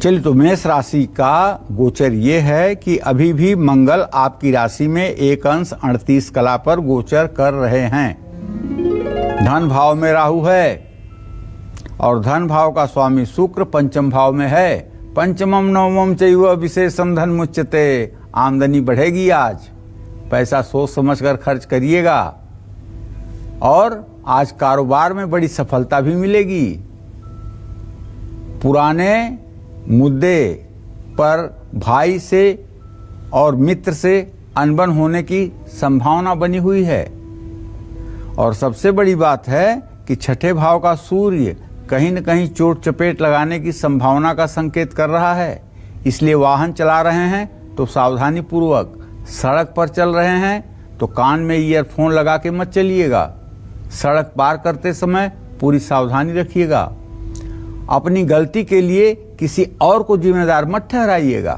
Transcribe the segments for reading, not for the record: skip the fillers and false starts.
चलिए, तो मेष राशि का गोचर ये है कि अभी भी मंगल आपकी राशि में 1 अंश 38 कला पर गोचर कर रहे हैं। धन भाव में राहु है और धन भाव का स्वामी शुक्र पंचम भाव में है। पंचमम नवमम चैव विशेषम धन मुच्यते। आमदनी बढ़ेगी। आज पैसा सोच समझ कर खर्च करिएगा और आज कारोबार में बड़ी सफलता भी मिलेगी। पुराने मुद्दे पर भाई से और मित्र से अनबन होने की संभावना बनी हुई है। और सबसे बड़ी बात है कि छठे भाव का सूर्य कहीं न कहीं चोट चपेट लगाने की संभावना का संकेत कर रहा है। इसलिए वाहन चला रहे हैं तो सावधानी पूर्वक, सड़क पर चल रहे हैं तो कान में ईयरफोन लगा के मत चलिएगा। सड़क पार करते समय पूरी सावधानी रखिएगा। अपनी गलती के लिए किसी और को जिम्मेदार मत ठहराइएगा।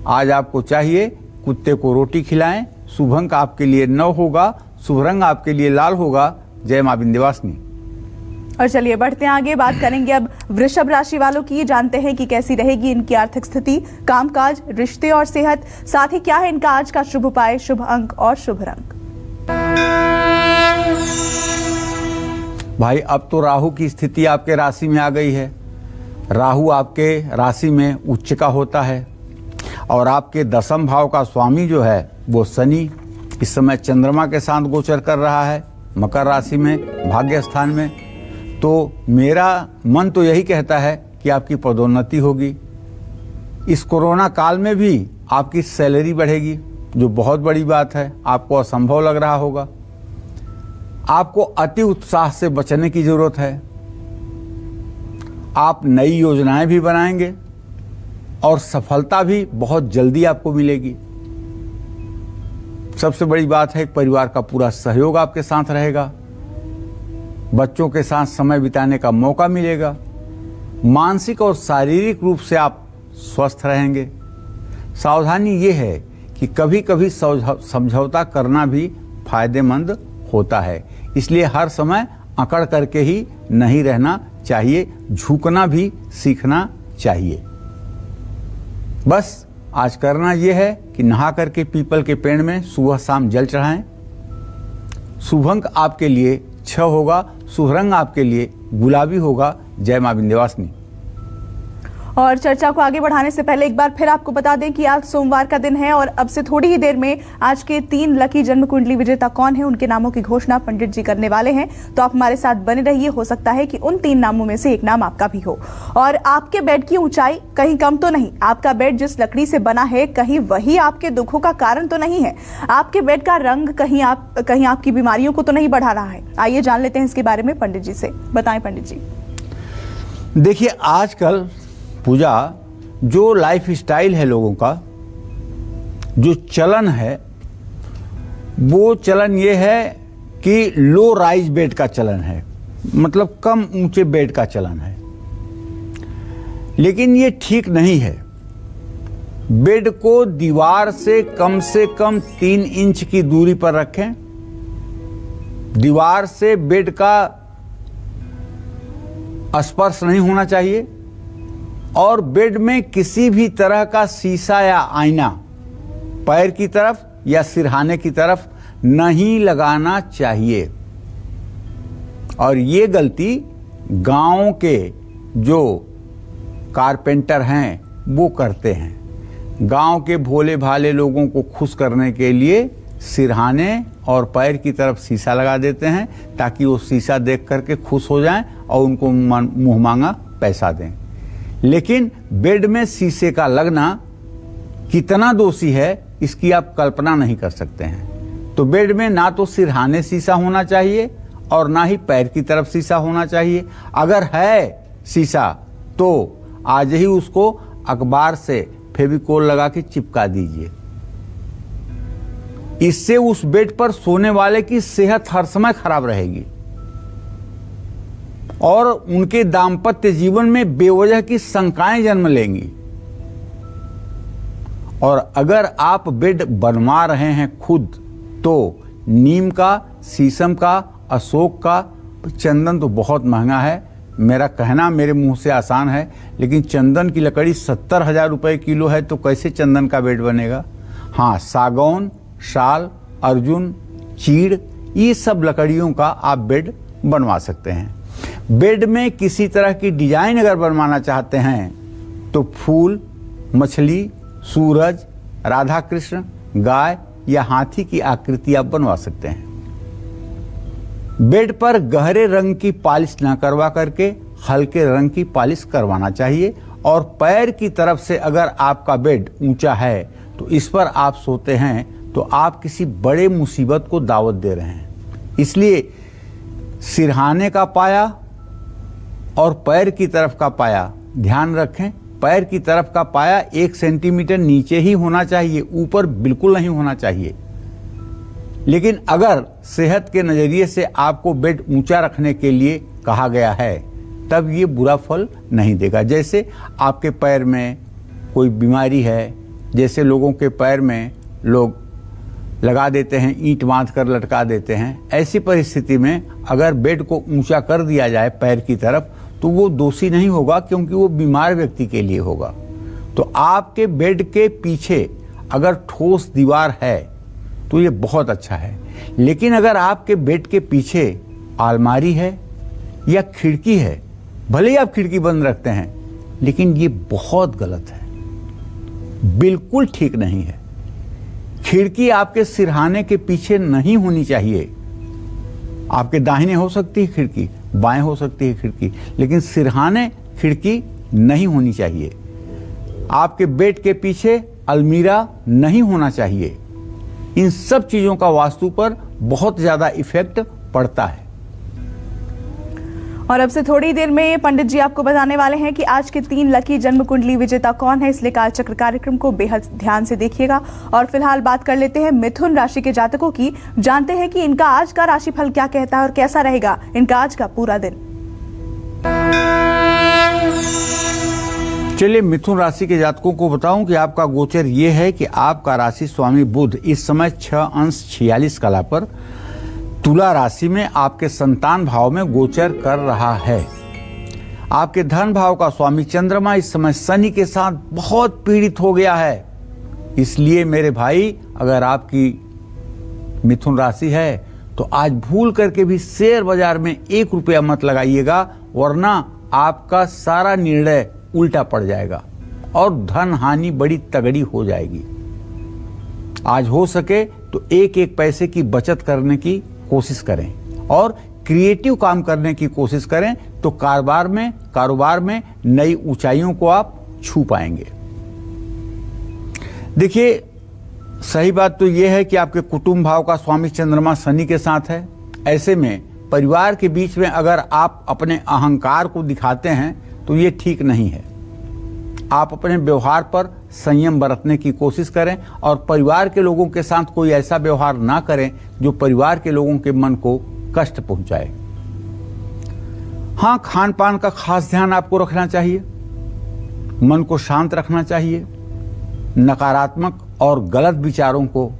आज आपको चाहिए कुत्ते को रोटी खिलाएं। शुभ अंक आपके लिए 9 होगा। शुभ रंग आपके लिए लाल होगा। जय मां विंध्यवासिनी। और चलिए बढ़ते हैं आगे, बात करेंगे अब वृषभ राशि वालों की। जानते हैं कि कैसी रहेगी इनकी आर्थिक स्थिति, कामकाज, रिश्ते और सेहत। साथ ही क्या है इनका आज का शुभ उपाय, शुभ अंक और शुभ रंग। भाई, अब तो राहु की स्थिति आपके राशि में आ गई है। राहु आपके राशि में उच्च का होता है और आपके 10वें भाव का स्वामी जो है वो शनि इस समय चंद्रमा के साथ गोचर कर रहा है मकर राशि में, भाग्य स्थान में। तो मेरा मन तो यही कहता है कि आपकी पदोन्नति होगी। इस कोरोना काल में भी आपकी सैलरी बढ़ेगी, जो बहुत बड़ी बात है। आपको असंभव लग रहा होगा। आपको अति उत्साह से बचने की जरूरत है। आप नई योजनाएं भी बनाएंगे और सफलता भी बहुत जल्दी आपको मिलेगी। सबसे बड़ी बात है, परिवार का पूरा सहयोग आपके साथ रहेगा। बच्चों के साथ समय बिताने का मौका मिलेगा। मानसिक और शारीरिक रूप से आप स्वस्थ रहेंगे। सावधानी ये है कि कभी कभी समझौता करना भी फायदेमंद होता है। इसलिए हर समय अकड़ करके ही नहीं रहना चाहिए, झुकना भी सीखना चाहिए। बस आज करना यह है कि नहा करके पीपल के पेड़ में सुबह शाम जल चढ़ाएं। शुभ अंक आपके लिए 6 होगा। शुभ रंग आपके लिए गुलाबी होगा। जय मां विंध्यवासिनी। और चर्चा को आगे बढ़ाने से पहले एक बार फिर आपको बता दें कि आज सोमवार का दिन है और अब से थोड़ी ही देर में आज के 3 लकी जन्म कुंडली विजेता कौन है उनके नामों की घोषणा पंडित जी करने वाले हैं। तो आप हमारे साथ बने रहिए। हो सकता है कि उन 3 नामों में से एक नाम आपका भी हो। और आपके बेड की ऊंचाई कहीं कम तो नहीं, आपका बेड जिस लकड़ी से बना है कहीं वही आपके दुखों का कारण तो नहीं है, आपके बेड का रंग कहीं आपकी बीमारियों को तो नहीं बढ़ा रहा है। आइए जान लेते हैं इसके बारे में पंडित जी से। बताएं पंडित जी। देखिए, आजकल पूजा जो लाइफ स्टाइल है लोगों का, जो चलन है, वो चलन ये है कि लो राइज बेड का चलन है, मतलब कम ऊंचे बेड का चलन है। लेकिन ये ठीक नहीं है। बेड को दीवार से कम 3 इंच की दूरी पर रखें। दीवार से बेड का स्पर्श नहीं होना चाहिए और बेड में किसी भी तरह का शीशा या आईना पैर की तरफ या सिरहाने की तरफ नहीं लगाना चाहिए। और ये गलती गांव के जो कारपेंटर हैं वो करते हैं। गांव के भोले भाले लोगों को खुश करने के लिए सिरहाने और पैर की तरफ शीशा लगा देते हैं ताकि वो शीशा देख करके खुश हो जाएं और उनको मुंह मांगा पैसा दें। लेकिन बेड में शीशे का लगना कितना दोषी है इसकी आप कल्पना नहीं कर सकते हैं। तो बेड में ना तो सिरहाने शीशा होना चाहिए और ना ही पैर की तरफ शीशा होना चाहिए। अगर है शीशा तो आज ही उसको अखबार से फेविकोल लगा के चिपका दीजिए। इससे उस बेड पर सोने वाले की सेहत हर समय खराब रहेगी और उनके दाम्पत्य जीवन में बेवजह की शंकाएं जन्म लेंगी। और अगर आप बेड बनवा रहे हैं खुद तो नीम का, शीशम का, अशोक का, चंदन तो बहुत महंगा है, मेरा कहना मेरे मुंह से आसान है, लेकिन चंदन की लकड़ी 70,000 रुपये किलो है, तो कैसे चंदन का बेड बनेगा। हाँ, सागौन, साल, अर्जुन, चीड़, ये सब लकड़ियों का आप बेड बनवा सकते हैं। बेड में किसी तरह की डिजाइन अगर बनवाना चाहते हैं तो फूल, मछली, सूरज, राधा कृष्ण, गाय या हाथी की आकृति आप बनवा सकते हैं। बेड पर गहरे रंग की पॉलिश ना करवा करके हल्के रंग की पॉलिश करवाना चाहिए। और पैर की तरफ से अगर आपका बेड ऊंचा है तो इस पर आप सोते हैं तो आप किसी बड़े मुसीबत को दावत दे रहे हैं। इसलिए सिरहाने का पाया और पैर की तरफ का पाया ध्यान रखें। पैर की तरफ का पाया 1 सेंटीमीटर नीचे ही होना चाहिए, ऊपर बिल्कुल नहीं होना चाहिए। लेकिन अगर सेहत के नज़रिए से आपको बेड ऊंचा रखने के लिए कहा गया है तब ये बुरा फल नहीं देगा। जैसे आपके पैर में कोई बीमारी है, जैसे लोगों के पैर में लोग लगा देते हैं, ईंट बांध कर लटका देते हैं, ऐसी परिस्थिति में अगर बेड को ऊंचा कर दिया जाए पैर की तरफ तो वो दोषी नहीं होगा, क्योंकि वो बीमार व्यक्ति के लिए होगा। तो आपके बेड के पीछे अगर ठोस दीवार है तो ये बहुत अच्छा है। लेकिन अगर आपके बेड के पीछे अलमारी है या खिड़की है, भले ही आप खिड़की बंद रखते हैं, लेकिन ये बहुत गलत है, बिल्कुल ठीक नहीं है। खिड़की आपके सिरहाने के पीछे नहीं होनी चाहिए। आपके दाहिने हो सकती है खिड़की, बाएं हो सकती है खिड़की, लेकिन सिरहाने खिड़की नहीं होनी चाहिए। आपके बेड के पीछे अलमीरा नहीं होना चाहिए। इन सब चीजों का वास्तु पर बहुत ज्यादा इफेक्ट पड़ता है। और अब से थोड़ी देर में पंडित जी आपको बताने वाले हैं कि आज के 3 लकी जन्म कुंडली विजेता कौन है, इसलिए कालचक्र कार्यक्रम को बेहद ध्यान से देखिएगा। और फिलहाल बात कर लेते हैं मिथुन राशि के जातकों की, जानते हैं कि इनका आज का राशिफल क्या कहता है और कैसा रहेगा इनका आज का पूरा दिन। चलिए मिथुन राशि के जातकों को बताऊं कि आपका गोचर ये है कि आपका राशि स्वामी बुध इस समय 6 कला पर तुला राशि में आपके संतान भाव में गोचर कर रहा है। आपके धन भाव का स्वामी चंद्रमा इस समय शनि के साथ बहुत पीड़ित हो गया है। इसलिए मेरे भाई, अगर आपकी मिथुन राशि है तो आज भूल करके भी शेयर बाजार में 1 रुपया मत लगाइएगा, वरना आपका सारा निर्णय उल्टा पड़ जाएगा और धन हानि बड़ी तगड़ी हो जाएगी। आज हो सके तो 1-1 पैसे की बचत करने की कोशिश करें और क्रिएटिव काम करने की कोशिश करें, तो कारोबार में नई ऊंचाइयों को आप छू पाएंगे। देखिए, सही बात तो यह है कि आपके कुटुंब भाव का स्वामी चंद्रमा शनि के साथ है। ऐसे में परिवार के बीच में अगर आप अपने अहंकार को दिखाते हैं तो ये ठीक नहीं है। आप अपने व्यवहार पर संयम बरतने की कोशिश करें और परिवार के लोगों के साथ कोई ऐसा व्यवहार ना करें जो परिवार के लोगों के मन को कष्ट पहुंचाए। हाँ, खान पान का खास ध्यान आपको रखना चाहिए, मन को शांत रखना चाहिए, नकारात्मक और गलत विचारों को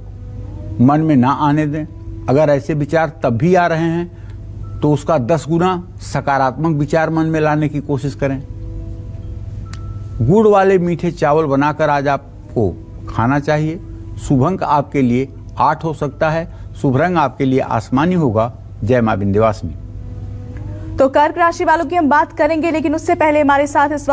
मन में ना आने दें। अगर ऐसे विचार तब भी आ रहे हैं तो उसका 10 गुना सकारात्मक विचार मन में लाने की कोशिश करें। गुड़ वाले मीठे चावल बनाकर आज आपको खाना चाहिए। शुभ अंक आपके लिए 8 हो सकता है। शुभ रंग आपके लिए आसमानी होगा। जय मां विंध्यवासिनी। तो कर्क राशि वालों की हम बात करेंगे, लेकिन उससे पहले हमारे साथ इस वक्त